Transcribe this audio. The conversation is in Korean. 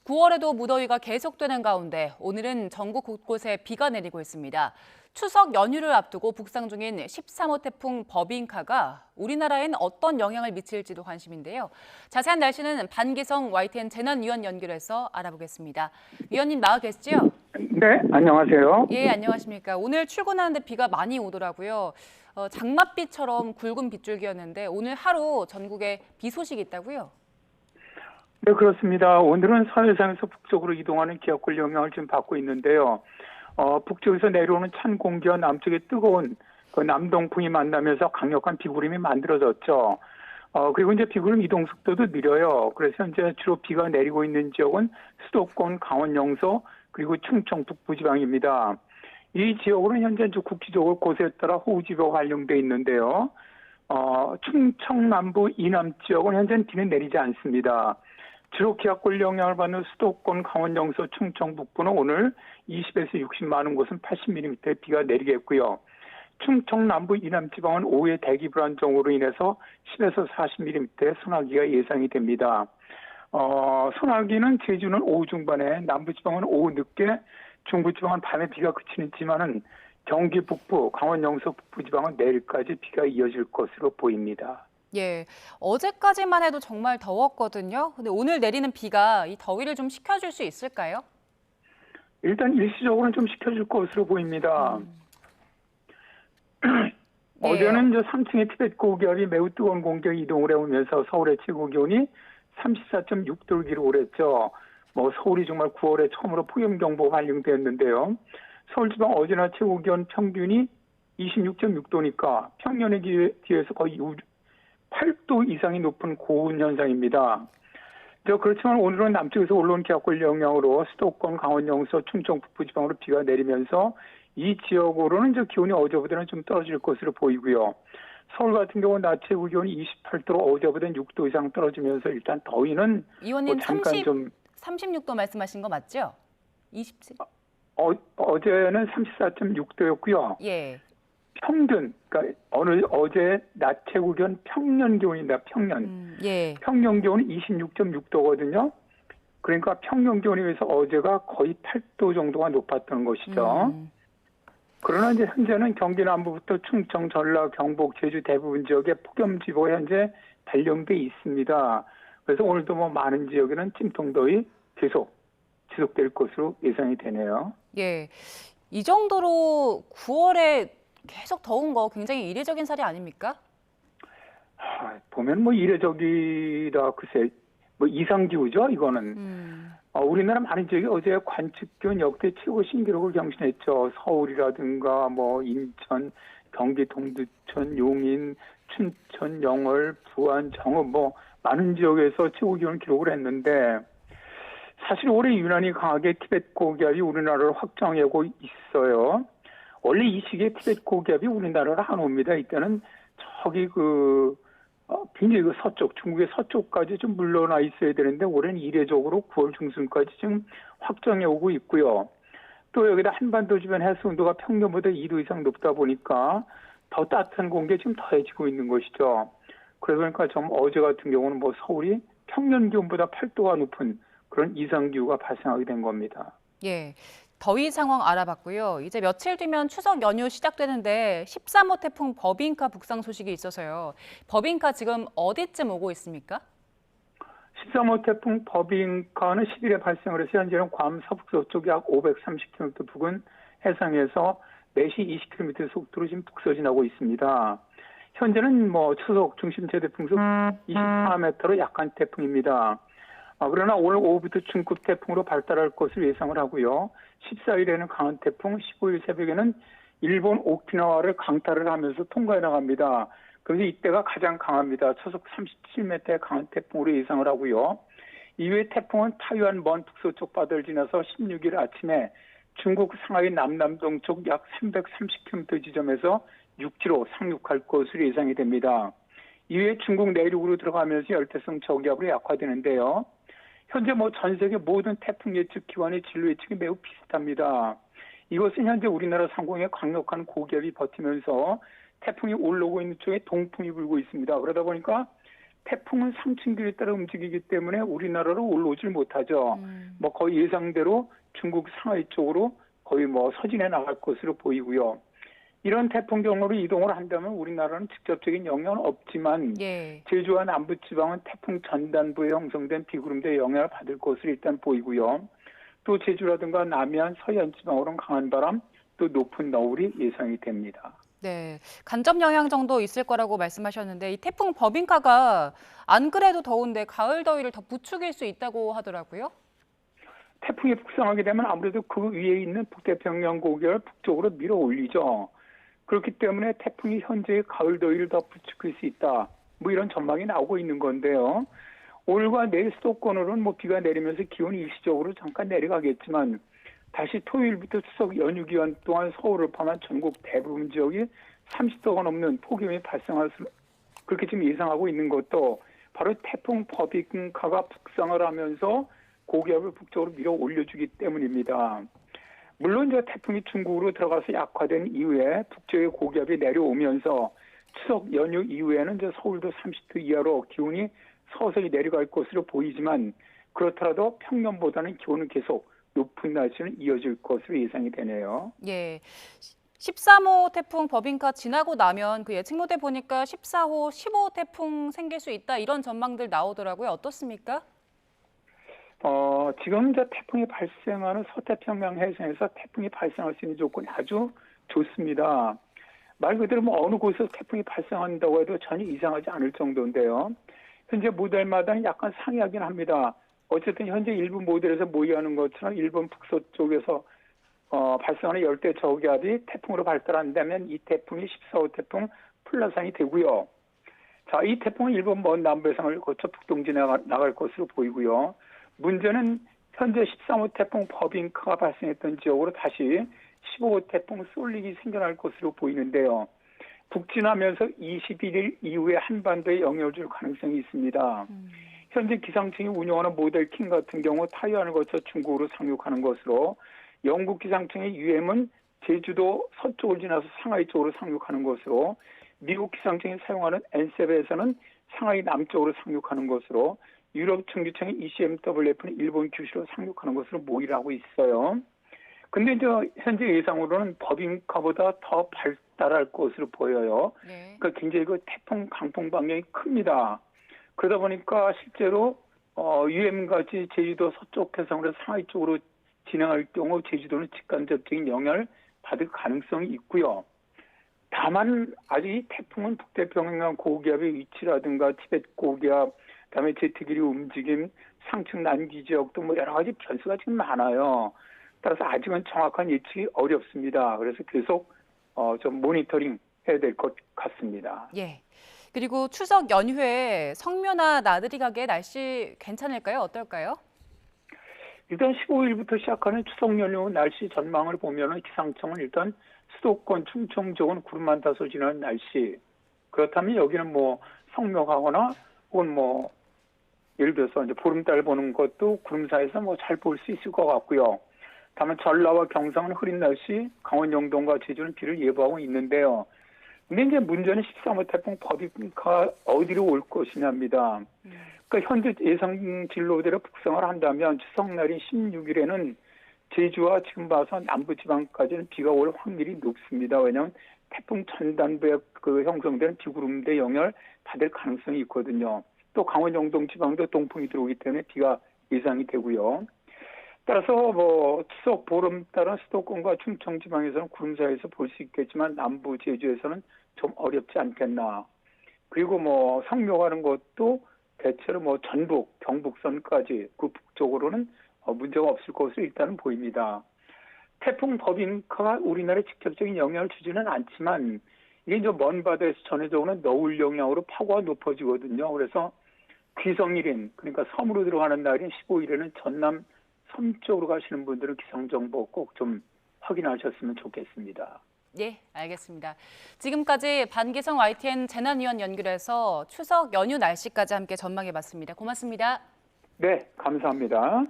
9월에도 무더위가 계속되는 가운데 오늘은 전국 곳곳에 비가 내리고 있습니다. 추석 연휴를 앞두고 북상 중인 13호 태풍 버빙카가 우리나라엔 어떤 영향을 미칠지도 관심인데요. 자세한 날씨는 반기성 YTN 재난위원 연결해서 알아보겠습니다. 위원님 나와 계시죠? 네, 안녕하세요. 예, 안녕하십니까. 오늘 출근하는데 비가 많이 오더라고요. 장맛비처럼 굵은 빗줄기였는데 오늘 하루 전국에 비 소식이 있다고요? 네, 그렇습니다. 오늘은 서해상에서 북쪽으로 이동하는 기압골 영향을 좀 받고 있는데요. 북쪽에서 내려오는 찬 공기와 남쪽의 뜨거운 그 남동풍이 만나면서 강력한 비구름이 만들어졌죠. 그리고 이제 비구름 이동 속도도 느려요. 그래서 이제 주로 비가 내리고 있는 지역은 수도권, 강원 영서, 그리고 충청 북부 지방입니다. 이 지역으로는 현재 국지적으로 곳에 따라 호우주의보가 발령돼 있는데요. 충청 남부 이남 지역은 현재는 비는 내리지 않습니다. 주로 기압골 영향을 받는 수도권, 강원 영서, 충청 북부는 오늘 20에서 60, 많은 곳은 80mm의 비가 내리겠고요. 충청 남부 이남 지방은 오후에 대기 불안정으로 인해서 10에서 40mm의 소나기가 예상이 됩니다. 소나기는 제주는 오후 중반에, 남부 지방은 오후 늦게, 중부 지방은 밤에 비가 그치지만은 경기 북부, 강원 영서 북부 지방은 내일까지 비가 이어질 것으로 보입니다. 예, 어제까지만 해도 정말 더웠거든요. 근데 오늘 내리는 비가 이 더위를 좀 식혀줄 수 있을까요? 일단 일시적으로는 좀 식혀줄 것으로 보입니다. 네. 어제는 3층의 티베트 고기압이 매우 뜨거운 공기가 이동을 해오면서 서울의 최고 기온이 34.6도를 기록을 했죠. 서울이 정말 9월에 처음으로 폭염경보가 발령되었는데요. 서울 지방 어제나 최고 기온 평균이 26.6도니까 평년에 비해서 거의 8도 이상이 높은 고온 현상입니다. 그렇지만 오늘은 남쪽에서 올라온 기압골 영향으로 수도권, 강원 영서, 충청 북부 지방으로 비가 내리면서 이 지역으로는 기온이 어제보다는 좀 떨어질 것으로 보이고요. 서울 같은 경우는 낮 최고 기온이 28도로 어제보다는 6도 이상 떨어지면서 일단 더위는 의원님 잠깐 36도 말씀하신 거 맞죠? 27? 어제는 34.6도였고요. 예. 평균, 그러니까 어제 낮 최고 기온 평년 기온입니다. 평년. 예. 평년 기온이 26.6도거든요. 그러니까 평년 기온에 비해서 어제가 거의 8도 정도가 높았던 것이죠. 그러나 이제 현재는 경기 남부부터 충청, 전라, 경북, 제주 대부분 지역에 폭염주의보가 현재 발령돼 있습니다. 그래서 오늘도 많은 지역에는 찜통더위 계속 지속될 것으로 예상이 되네요. 예. 이 정도로 9월에 계속 더운 거 굉장히 이례적인 사례 아닙니까? 보면 이례적이다, 글쎄, 이상기후죠, 이거는. 우리나라 많은 지역이 어제 관측기온 역대 최고 신기록을 경신했죠. 서울이라든가 인천, 경기 동두천, 용인, 춘천, 영월, 부안, 정읍 많은 지역에서 최고 기온을 기록을 했는데 사실 올해 유난히 강하게 티베트 고기압이 우리나라를 확정하고 있어요. 원래 이 시기에 티베트 고기압이 우리나라를 안 옵니다. 이때는 저기 굉장히 서쪽, 중국의 서쪽까지 좀 물러나 있어야 되는데 올해는 이례적으로 9월 중순까지 지금 확정해 오고 있고요. 또 여기다 한반도 주변 해수 온도가 평년보다 2도 이상 높다 보니까 더 따뜻한 공기가 지금 더해지고 있는 것이죠. 그러니까 좀 어제 같은 경우는 서울이 평년 기온보다 8도가 높은 그런 이상기후가 발생하게 된 겁니다. 예. 더위 상황 알아봤고요. 이제 며칠 뒤면 추석 연휴 시작되는데 13호 태풍 버빙카 북상 소식이 있어서요. 버빙카 지금 어디쯤 오고 있습니까? 13호 태풍 버빙카는 10일에 발생을 해서 현재는 괌 서북서쪽 약 530km 부근 해상에서 매시 20km 속도로 지금 북서진하고 있습니다. 현재는 추석 중심 최대풍속 24m로 약한 태풍입니다. 그러나 오늘 오후부터 중급 태풍으로 발달할 것을 예상을 하고요. 14일에는 강한 태풍, 15일 새벽에는 일본 오키나와를 강타를 하면서 통과해 나갑니다. 그래서 이때가 가장 강합니다. 초속 37m의 강한 태풍으로 예상을 하고요. 이후에 태풍은 타이완 먼 북서쪽 바다를 지나서 16일 아침에 중국 상하이 남남동쪽 약 330km 지점에서 육지로 상륙할 것으로 예상이 됩니다. 이후에 중국 내륙으로 들어가면서 열대성 저기압으로 약화되는데요. 현재 전 세계 모든 태풍 예측 기관의 진로 예측이 매우 비슷합니다. 이것은 현재 우리나라 상공에 강력한 고기압이 버티면서 태풍이 올라오고 있는 쪽에 동풍이 불고 있습니다. 그러다 보니까 태풍은 상층기에 따라 움직이기 때문에 우리나라로 올라오질 못하죠. 뭐 거의 예상대로 중국 상하이 쪽으로 거의 뭐 서진해 나갈 것으로 보이고요. 이런 태풍 경로로 이동을 한다면 우리나라는 직접적인 영향은 없지만 예. 제주와 남부지방은 태풍 전단부에 형성된 비구름대 영향을 받을 것으로 일단 보이고요. 또 제주라든가 남해안 서해안 지방으로는 강한 바람, 또 높은 너울이 예상이 됩니다. 네, 간접 영향 정도 있을 거라고 말씀하셨는데 이 태풍 버빙카가 안 그래도 더운데 가을 더위를 더 부추길 수 있다고 하더라고요. 태풍이 북상하게 되면 아무래도 그 위에 있는 북태평양 고기를 북쪽으로 밀어 올리죠. 그렇기 때문에 태풍이 현재의 가을 더위를 더 부추길 수 있다. 뭐 이런 전망이 나오고 있는 건데요. 오늘과 내일 수도권으로는 뭐 비가 내리면서 기온이 일시적으로 잠깐 내려가겠지만 다시 토요일부터 추석 연휴 기간 동안 서울을 포함한 전국 대부분 지역이 30도가 넘는 폭염이 발생할 수 그렇게 지금 예상하고 있는 것도 바로 태풍 버빙카가 북상을 하면서 고기압을 북쪽으로 밀어 올려주기 때문입니다. 물론 저 태풍이 중국으로 들어가서 약화된 이후에 북쪽의 고기압이 내려오면서 추석 연휴 이후에는 저 서울도 30도 이하로 기온이 서서히 내려갈 것으로 보이지만 그렇더라도 평년보다는 기온은 계속 높은 날씨는 이어질 것으로 예상이 되네요. 예. 13호 태풍 버빙카 지나고 나면 그 예측 모델 보니까 14호, 15호 태풍 생길 수 있다 이런 전망들 나오더라고요. 어떻습니까? 지금 저 태풍이 발생하는 서태평양 해상에서 태풍이 발생할 수 있는 조건이 아주 좋습니다. 말 그대로 뭐 어느 곳에서 태풍이 발생한다고 해도 전혀 이상하지 않을 정도인데요. 현재 모델마다는 약간 상이하긴 합니다. 어쨌든 현재 일부 모델에서 모의하는 것처럼 일본 북서쪽에서 발생하는 열대 저기압이 태풍으로 발달한다면 이 태풍이 14호 태풍 플러산이 되고요. 자, 이 태풍은 일본 먼 남부해상을 거쳐 북동지 나갈 것으로 보이고요. 문제는 현재 13호 태풍 버빙카가 발생했던 지역으로 다시 15호 태풍 쏠릭이 생겨날 것으로 보이는데요. 북진하면서 21일 이후에 한반도에 영향을 줄 가능성이 있습니다. 현재 기상청이 운영하는 모델 킹 같은 경우 타이완을 거쳐 중국으로 상륙하는 것으로 영국 기상청의 UM은 제주도 서쪽을 지나서 상하이 쪽으로 상륙하는 것으로 미국 기상청이 사용하는 엔세베에서는 상하이 남쪽으로 상륙하는 것으로 유럽 청기청의 ECMWF는 일본 규슈로 상륙하는 것으로 모의를 하고 있어요. 근데 이제 현재 예상으로는 버빙카보다 더 발달할 것으로 보여요. 네. 그러니까 굉장히 그 태풍 강풍 방향이 큽니다. 그러다 보니까 실제로 UM같이 제주도 서쪽 해상으로 상하이 쪽으로 진행할 경우 제주도는 직간접적인 영향을 받을 가능성이 있고요. 다만 아직 이 태풍은 북태평양 고기압의 위치라든가 티벳 고기압, 그다음에 제트기류 움직임, 상층 난기 지역 등 뭐 여러 가지 변수가 지금 많아요. 따라서 아직은 정확한 예측이 어렵습니다. 그래서 계속 좀 모니터링 해야 될 것 같습니다. 예. 그리고 추석 연휴에 성묘나 나들이 가게 날씨 괜찮을까요? 어떨까요? 일단 15일부터 시작하는 추석 연휴 날씨 전망을 보면은 기상청은 일단 수도권, 충청 쪽은 구름만 다소 지나는 날씨. 그렇다면 여기는 뭐 성묘 가거나 혹은 뭐 예를 들어서 이제 보름달 보는 것도 구름 사이에서 뭐 잘 볼 수 있을 것 같고요. 다만 전라와 경상은 흐린 날씨, 강원 영동과 제주는 비를 예보하고 있는데요. 근데 이제 문제는 13호 태풍 버빙카 어디로 올 것이냐입니다. 그러니까 현재 예상 진로대로 북상을 한다면 추석날인 16일에는 제주와 지금 봐서 남부지방까지는 비가 올 확률이 높습니다. 왜냐하면 태풍 전단부에 그 형성되는 비구름대 영향을 받을 가능성이 있거든요. 또 강원 영동 지방도 동풍이 들어오기 때문에 비가 예상이 되고요. 따라서 뭐 추석 보름달은 수도권과 충청 지방에서는 구름 사이에서 볼 수 있겠지만 남부 제주에서는 좀 어렵지 않겠나. 그리고 뭐 성묘 가는 것도 대체로 뭐 전북, 경북선까지 그 북쪽으로는 문제가 없을 것으로 일단은 보입니다. 태풍 버빙카가 우리나라에 직접적인 영향을 주지는 않지만 이게 이제 먼 바다에서 전해져오는 너울 영향으로 파고가 높아지거든요. 그래서 귀성일인, 그러니까 섬으로 들어가는 날인 15일에는 전남 섬 쪽으로 가시는 분들은 기상정보 꼭 좀 확인하셨으면 좋겠습니다. 예, 알겠습니다. 지금까지 반기성 YTN 재난위원 연결해서 추석 연휴 날씨까지 함께 전망해봤습니다. 고맙습니다. 네, 감사합니다.